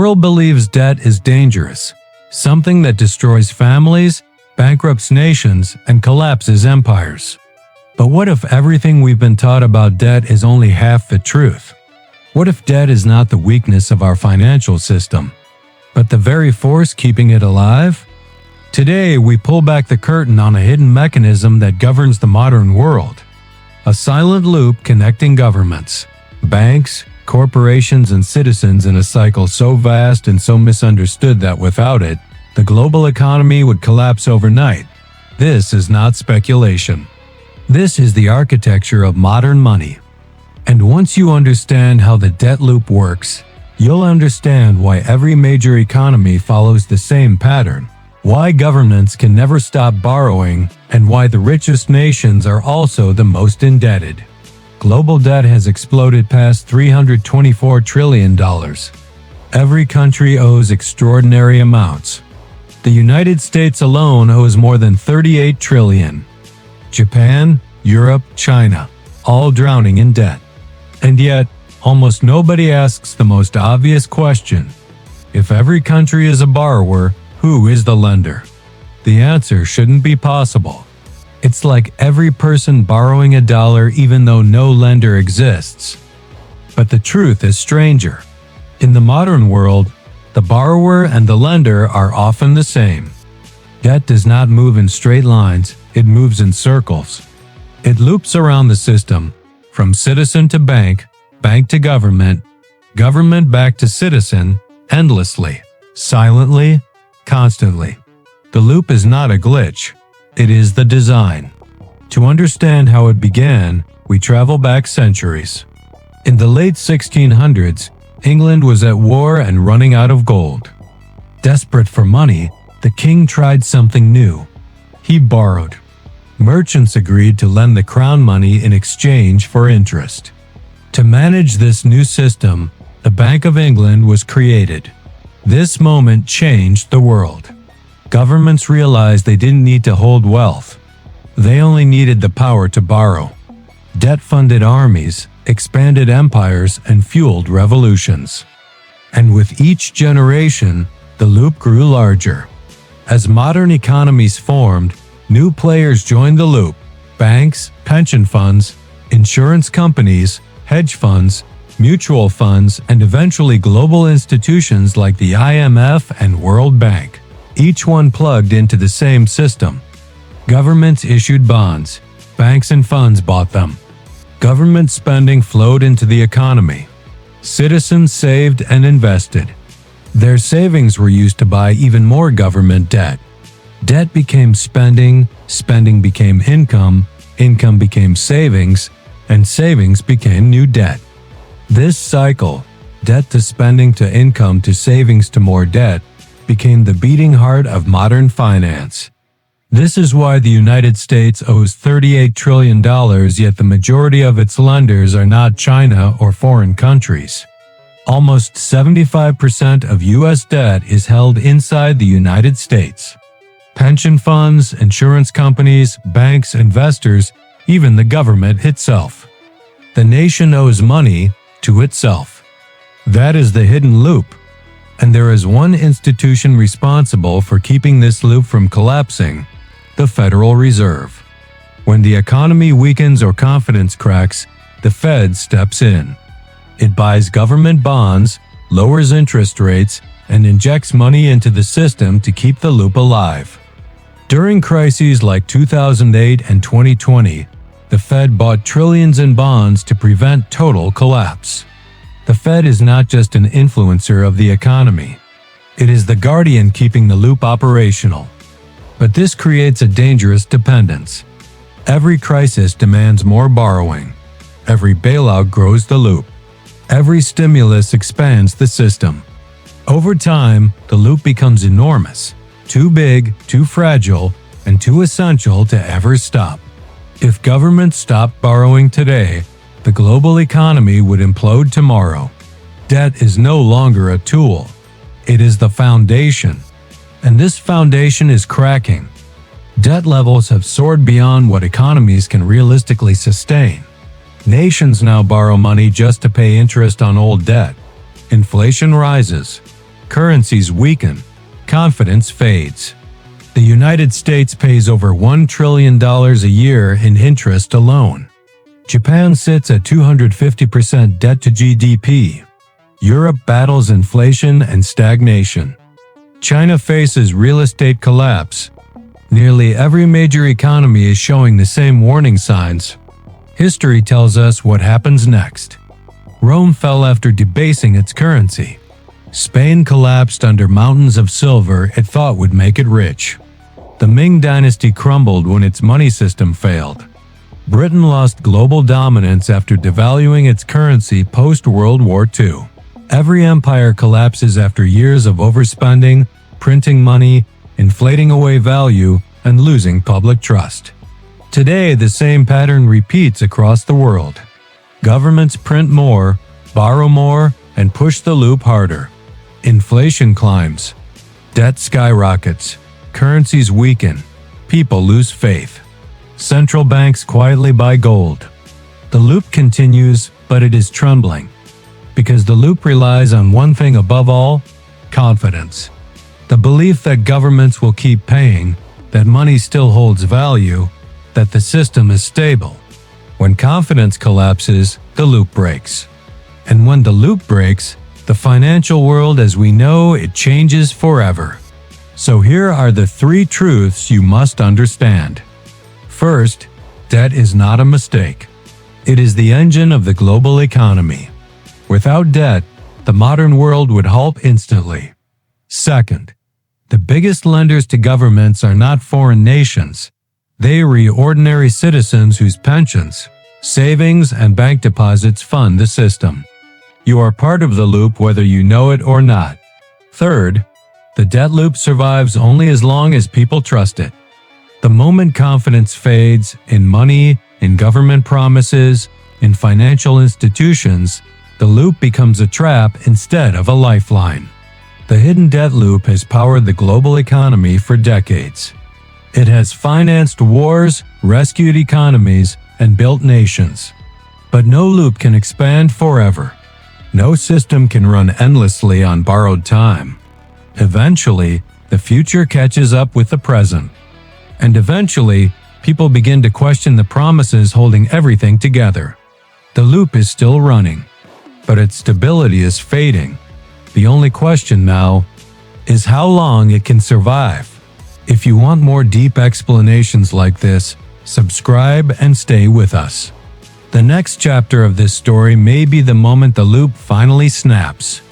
world believes debt is dangerous, something that destroys families, bankrupts nations, and collapses empires. But what if everything we've been taught about debt is only half the truth? What if debt is not the weakness of our financial system, but the very force keeping it alive? Today, we pull back the curtain on a hidden mechanism that governs the modern world. A silent loop connecting governments, banks, corporations, and citizens in a cycle so vast and so misunderstood that without it, the global economy would collapse overnight. This is not speculation. This is the architecture of modern money. And once you understand how the debt loop works, you'll understand why every major economy follows the same pattern, why governments can never stop borrowing, and why the richest nations are also the most indebted. Global debt has exploded past $324 trillion. Every country owes extraordinary amounts. The United States alone owes more than $38 trillion. Japan, Europe, China, all drowning in debt. And yet, almost nobody asks the most obvious question. If every country is a borrower, who is the lender? The answer shouldn't be possible. It's like every person borrowing $1 even though no lender exists. But the truth is stranger. In the modern world, the borrower and the lender are often the same. Debt does not move in straight lines, it moves in circles. It loops around the system, from citizen to bank, bank to government, government back to citizen, endlessly, silently, constantly. The loop is not a glitch, it is the design. To understand how it began, we travel back centuries. In the late 1600s, England was at war and running out of gold. Desperate for money, the king tried something new. He borrowed. Merchants agreed to lend the crown money in exchange for interest. To manage this new system, the Bank of England was created. This moment changed the world. Governments realized they didn't need to hold wealth. They only needed the power to borrow. Debt funded armies, expanded empires, and fueled revolutions. And with each generation, the loop grew larger. As modern economies formed, new players joined the loop: banks, pension funds, insurance companies, hedge funds, mutual funds, and eventually global institutions like the IMF and World Bank, each one plugged into the same system. Governments issued bonds, banks and funds bought them. Government spending flowed into the economy. Citizens saved and invested. Their savings were used to buy even more government debt. Debt became spending, spending became income, income became savings, and savings became new debt. This cycle, debt to spending to income to savings to more debt, became the beating heart of modern finance. This is why the United States owes $38 trillion, yet the majority of its lenders are not China or foreign countries. Almost 75% of U.S. debt is held inside the United States. Pension funds, insurance companies, banks, investors, even the government itself. The nation owes money to itself. That is the hidden loop. And there is one institution responsible for keeping this loop from collapsing: the Federal Reserve. When the economy weakens or confidence cracks, the Fed steps in. It buys government bonds, lowers interest rates, and injects money into the system to keep the loop alive. During crises like 2008 and 2020, the Fed bought trillions in bonds to prevent total collapse. The Fed is not just an influencer of the economy. It is the guardian keeping the loop operational. But this creates a dangerous dependence. Every crisis demands more borrowing. Every bailout grows the loop. Every stimulus expands the system. Over time, the loop becomes enormous, too big, too fragile, and too essential to ever stop. If governments stopped borrowing today, the global economy would implode tomorrow. Debt is no longer a tool. It is the foundation. And this foundation is cracking. Debt levels have soared beyond what economies can realistically sustain. Nations now borrow money just to pay interest on old debt. Inflation rises. Currencies weaken. Confidence fades. The United States pays over $1 trillion a year in interest alone. Japan sits at 250% debt to GDP. Europe battles inflation and stagnation. China faces real estate collapse. Nearly every major economy is showing the same warning signs. History tells us what happens next. Rome fell after debasing its currency. Spain collapsed under mountains of silver it thought would make it rich. The Ming dynasty crumbled when its money system failed. Britain lost global dominance after devaluing its currency post-World War II. Every empire collapses after years of overspending, printing money, inflating away value, and losing public trust. Today, the same pattern repeats across the world. Governments print more, borrow more, and push the loop harder. Inflation climbs. Debt skyrockets. Currencies weaken. People lose faith. Central banks quietly buy gold. The loop continues, but it is trembling. Because the loop relies on one thing above all: confidence. The belief that governments will keep paying, that money still holds value, that the system is stable. When confidence collapses, the loop breaks. And when the loop breaks, the financial world as we know it changes forever. So here are the 3 truths you must understand. First, debt is not a mistake. It is the engine of the global economy. Without debt, the modern world would halt instantly. Second, the biggest lenders to governments are not foreign nations. They are ordinary citizens whose pensions, savings, and bank deposits fund the system. You are part of the loop whether you know it or not. Third, the debt loop survives only as long as people trust it. The moment confidence fades in money, in government promises, in financial institutions, the loop becomes a trap instead of a lifeline. The hidden debt loop has powered the global economy for decades. It has financed wars, rescued economies, and built nations. But no loop can expand forever. No system can run endlessly on borrowed time. Eventually, the future catches up with the present. And eventually, people begin to question the promises holding everything together. The loop is still running, but its stability is fading. The only question now is how long it can survive. If you want more deep explanations like this, subscribe and stay with us. The next chapter of this story may be the moment the loop finally snaps.